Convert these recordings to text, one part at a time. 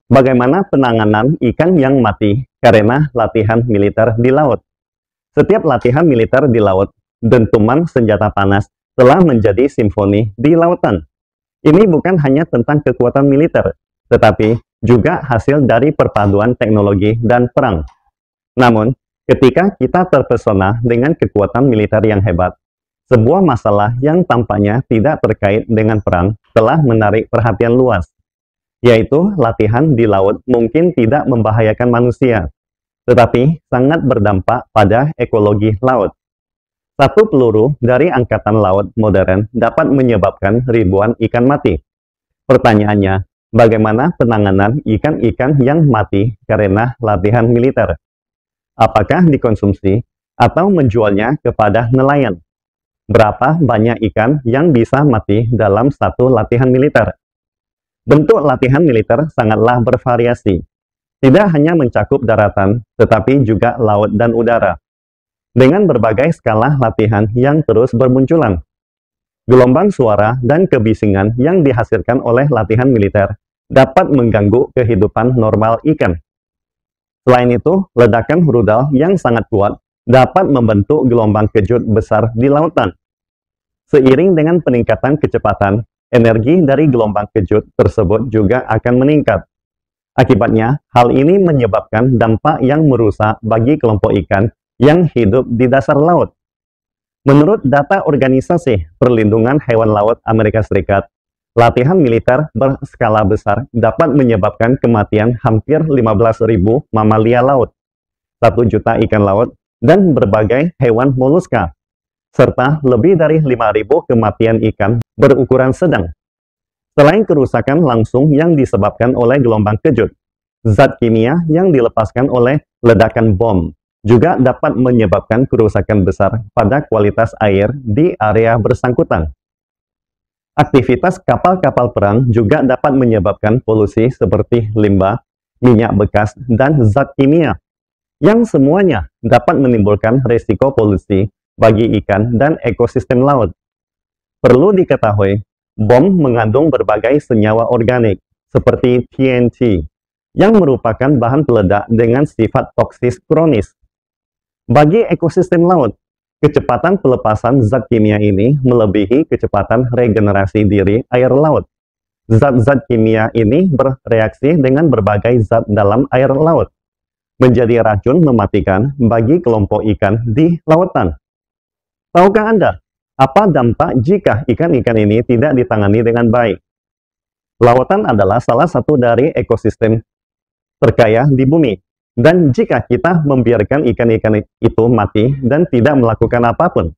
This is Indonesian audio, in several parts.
Bagaimana penanganan ikan yang mati karena latihan militer di laut? Setiap latihan militer di laut, dentuman senjata panas telah menjadi simfoni di lautan. Ini bukan hanya tentang kekuatan militer, tetapi juga hasil dari perpaduan teknologi dan perang. Namun, ketika kita terpesona dengan kekuatan militer yang hebat, sebuah masalah yang tampaknya tidak terkait dengan perang telah menarik perhatian luas, yaitu latihan di laut mungkin tidak membahayakan manusia, tetapi sangat berdampak pada ekologi laut. Satu peluru dari angkatan laut modern dapat menyebabkan ribuan ikan mati. Pertanyaannya, bagaimana penanganan ikan-ikan yang mati karena latihan militer? Apakah dikonsumsi atau menjualnya kepada nelayan? Berapa banyak ikan yang bisa mati dalam satu latihan militer? Bentuk latihan militer sangatlah bervariasi. Tidak hanya mencakup daratan, tetapi juga laut dan udara. Dengan berbagai skala latihan yang terus bermunculan. Gelombang suara dan kebisingan yang dihasilkan oleh latihan militer dapat mengganggu kehidupan normal ikan. Selain itu, ledakan rudal yang sangat kuat dapat membentuk gelombang kejut besar di lautan. Seiring dengan peningkatan kecepatan, energi dari gelombang kejut tersebut juga akan meningkat. Akibatnya, hal ini menyebabkan dampak yang merusak bagi kelompok ikan yang hidup di dasar laut. Menurut data Organisasi Perlindungan Hewan Laut Amerika Serikat, latihan militer berskala besar dapat menyebabkan kematian hampir 15.000 mamalia laut, 1 juta ikan laut, dan berbagai hewan moluska, serta lebih dari 5.000 kematian ikan berukuran sedang. Selain kerusakan langsung yang disebabkan oleh gelombang kejut, zat kimia yang dilepaskan oleh ledakan bom juga dapat menyebabkan kerusakan besar pada kualitas air di area bersangkutan. Aktivitas kapal-kapal perang juga dapat menyebabkan polusi seperti limbah, minyak bekas, dan zat kimia, yang semuanya dapat menimbulkan risiko polusi bagi ikan dan ekosistem laut. Perlu diketahui, bom mengandung berbagai senyawa organik seperti TNT, yang merupakan bahan peledak dengan sifat toksis kronis. Bagi ekosistem laut, kecepatan pelepasan zat kimia ini melebihi kecepatan regenerasi diri air laut. Zat-zat kimia ini bereaksi dengan berbagai zat dalam air laut, menjadi racun mematikan bagi kelompok ikan di lautan. Tahukah Anda, apa dampak jika ikan-ikan ini tidak ditangani dengan baik? Lautan adalah salah satu dari ekosistem terkaya di bumi. Dan jika kita membiarkan ikan-ikan itu mati dan tidak melakukan apapun,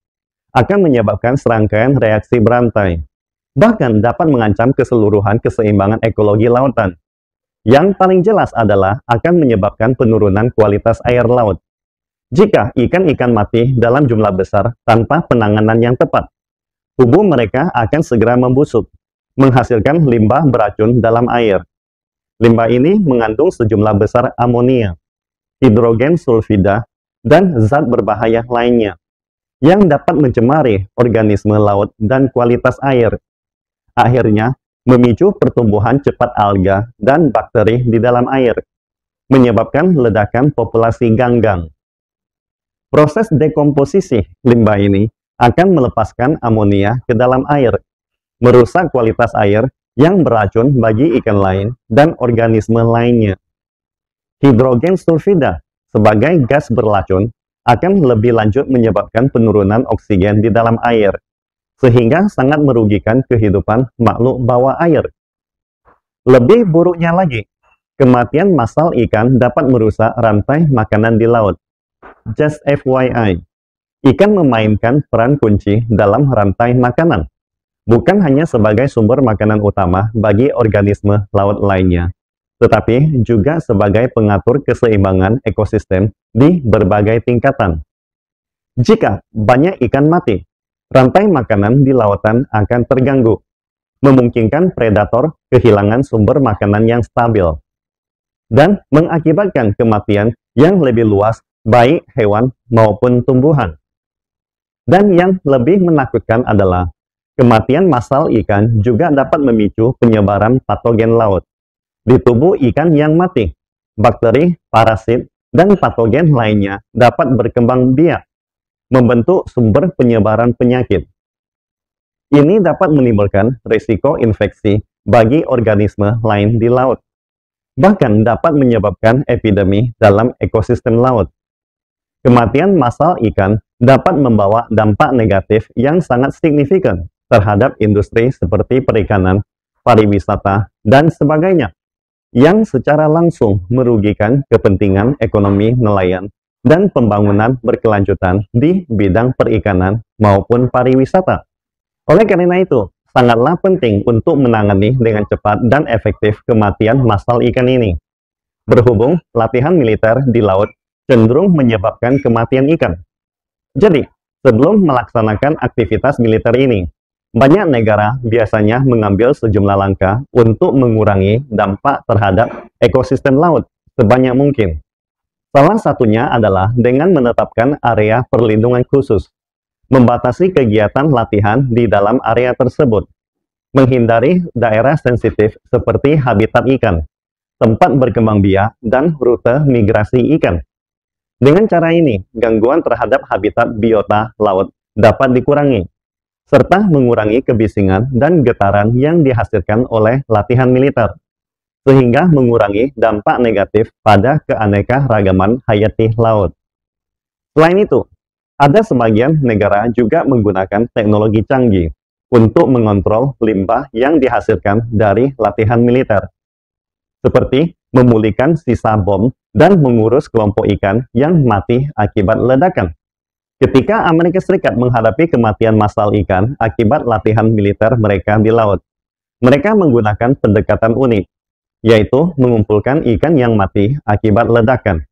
akan menyebabkan serangkaian reaksi berantai. Bahkan dapat mengancam keseluruhan keseimbangan ekologi lautan. Yang paling jelas adalah akan menyebabkan penurunan kualitas air laut. Jika ikan-ikan mati dalam jumlah besar tanpa penanganan yang tepat, tubuh mereka akan segera membusuk, menghasilkan limbah beracun dalam air. Limbah ini mengandung sejumlah besar amonia, hidrogen sulfida, dan zat berbahaya lainnya, yang dapat mencemari organisme laut dan kualitas air. Akhirnya, memicu pertumbuhan cepat alga dan bakteri di dalam air, menyebabkan ledakan populasi ganggang. Proses dekomposisi limbah ini akan melepaskan amonia ke dalam air, merusak kualitas air yang beracun bagi ikan lain dan organisme lainnya. Hidrogen sulfida sebagai gas beracun akan lebih lanjut menyebabkan penurunan oksigen di dalam air, sehingga sangat merugikan kehidupan makhluk bawah air. Lebih buruknya lagi, kematian massal ikan dapat merusak rantai makanan di laut. Just FYI, ikan memainkan peran kunci dalam rantai makanan, bukan hanya sebagai sumber makanan utama bagi organisme laut lainnya, tetapi juga sebagai pengatur keseimbangan ekosistem di berbagai tingkatan. Jika banyak ikan mati, rantai makanan di lautan akan terganggu, memungkinkan predator kehilangan sumber makanan yang stabil, dan mengakibatkan kematian yang lebih luas baik hewan maupun tumbuhan. Dan yang lebih menakutkan adalah, kematian massal ikan juga dapat memicu penyebaran patogen laut, Di tubuh ikan yang mati, bakteri, parasit, dan patogen lainnya dapat berkembang biak, membentuk sumber penyebaran penyakit. Ini dapat menimbulkan risiko infeksi bagi organisme lain di laut, bahkan dapat menyebabkan epidemi dalam ekosistem laut. Kematian massal ikan dapat membawa dampak negatif yang sangat signifikan terhadap industri seperti perikanan, pariwisata, dan sebagainya, yang secara langsung merugikan kepentingan ekonomi nelayan dan pembangunan berkelanjutan di bidang perikanan maupun pariwisata. Oleh karena itu, sangatlah penting untuk menangani dengan cepat dan efektif kematian massal ikan ini. Berhubung latihan militer di laut cenderung menyebabkan kematian ikan. Jadi, sebelum melaksanakan aktivitas militer ini, banyak negara biasanya mengambil sejumlah langkah untuk mengurangi dampak terhadap ekosistem laut sebanyak mungkin. Salah satunya adalah dengan menetapkan area perlindungan khusus, membatasi kegiatan latihan di dalam area tersebut, menghindari daerah sensitif seperti habitat ikan, tempat berkembang biak, dan rute migrasi ikan. Dengan cara ini, gangguan terhadap habitat biota laut dapat dikurangi, serta mengurangi kebisingan dan getaran yang dihasilkan oleh latihan militer, sehingga mengurangi dampak negatif pada keanekaragaman hayati laut. Selain itu, ada sebagian negara juga menggunakan teknologi canggih untuk mengontrol limbah yang dihasilkan dari latihan militer, seperti memulihkan sisa bom dan mengurus kelompok ikan yang mati akibat ledakan. Ketika Amerika Serikat menghadapi kematian massal ikan akibat latihan militer mereka di laut, mereka menggunakan pendekatan unik, yaitu mengumpulkan ikan yang mati akibat ledakan,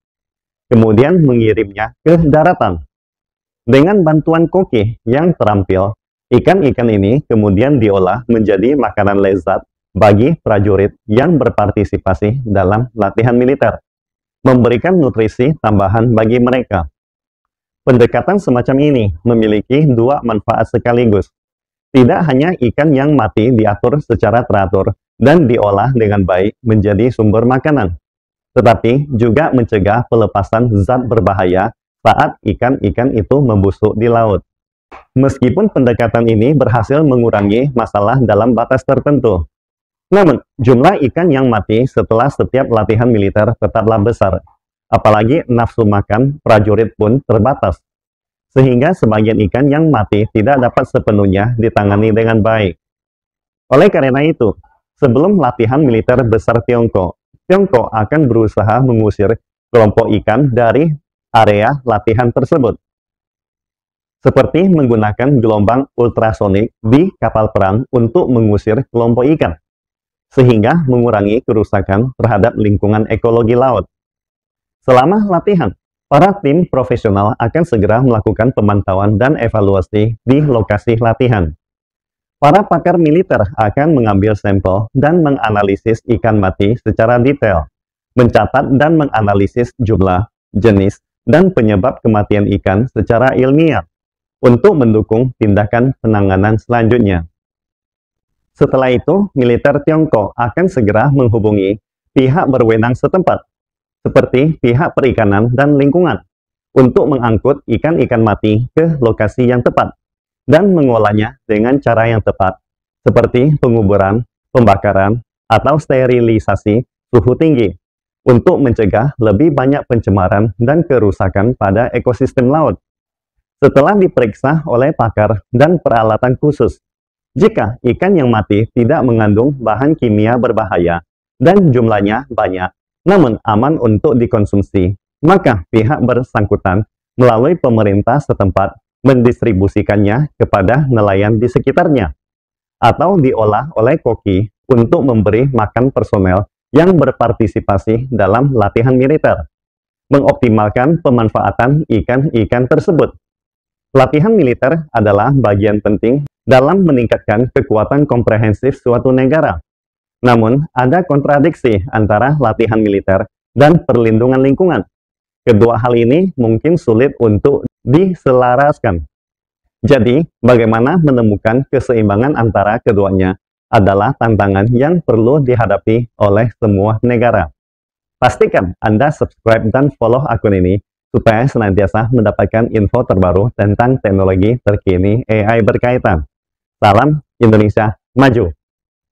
kemudian mengirimnya ke daratan. Dengan bantuan koki yang terampil, ikan-ikan ini kemudian diolah menjadi makanan lezat bagi prajurit yang berpartisipasi dalam latihan militer, memberikan nutrisi tambahan bagi mereka. Pendekatan semacam ini memiliki dua manfaat sekaligus. Tidak hanya ikan yang mati diatur secara teratur dan diolah dengan baik menjadi sumber makanan, tetapi juga mencegah pelepasan zat berbahaya saat ikan-ikan itu membusuk di laut. Meskipun pendekatan ini berhasil mengurangi masalah dalam batas tertentu, namun jumlah ikan yang mati setelah setiap latihan militer tetaplah besar, apalagi nafsu makan prajurit pun terbatas, sehingga sebagian ikan yang mati tidak dapat sepenuhnya ditangani dengan baik. Oleh karena itu, sebelum latihan militer besar Tiongkok akan berusaha mengusir kelompok ikan dari area latihan tersebut, seperti menggunakan gelombang ultrasonik di kapal perang untuk mengusir kelompok ikan, sehingga mengurangi kerusakan terhadap lingkungan ekologi laut. Selama latihan, para tim profesional akan segera melakukan pemantauan dan evaluasi di lokasi latihan. Para pakar militer akan mengambil sampel dan menganalisis ikan mati secara detail, mencatat dan menganalisis jumlah, jenis, dan penyebab kematian ikan secara ilmiah untuk mendukung tindakan penanganan selanjutnya. Setelah itu, militer Tiongkok akan segera menghubungi pihak berwenang setempat, seperti pihak perikanan dan lingkungan, untuk mengangkut ikan-ikan mati ke lokasi yang tepat dan mengolahnya dengan cara yang tepat, seperti penguburan, pembakaran, atau sterilisasi suhu tinggi, untuk mencegah lebih banyak pencemaran dan kerusakan pada ekosistem laut. Setelah diperiksa oleh pakar dan peralatan khusus, jika ikan yang mati tidak mengandung bahan kimia berbahaya dan jumlahnya banyak, namun aman untuk dikonsumsi, maka pihak bersangkutan melalui pemerintah setempat mendistribusikannya kepada nelayan di sekitarnya, atau diolah oleh koki untuk memberi makan personel yang berpartisipasi dalam latihan militer, mengoptimalkan pemanfaatan ikan-ikan tersebut. Latihan militer adalah bagian penting dalam meningkatkan kekuatan komprehensif suatu negara. Namun, ada kontradiksi antara latihan militer dan perlindungan lingkungan. Kedua hal ini mungkin sulit untuk diselaraskan. Jadi, bagaimana menemukan keseimbangan antara keduanya adalah tantangan yang perlu dihadapi oleh semua negara. Pastikan Anda subscribe dan follow akun ini supaya senantiasa mendapatkan info terbaru tentang teknologi terkini AI berkaitan. Salam Indonesia Maju!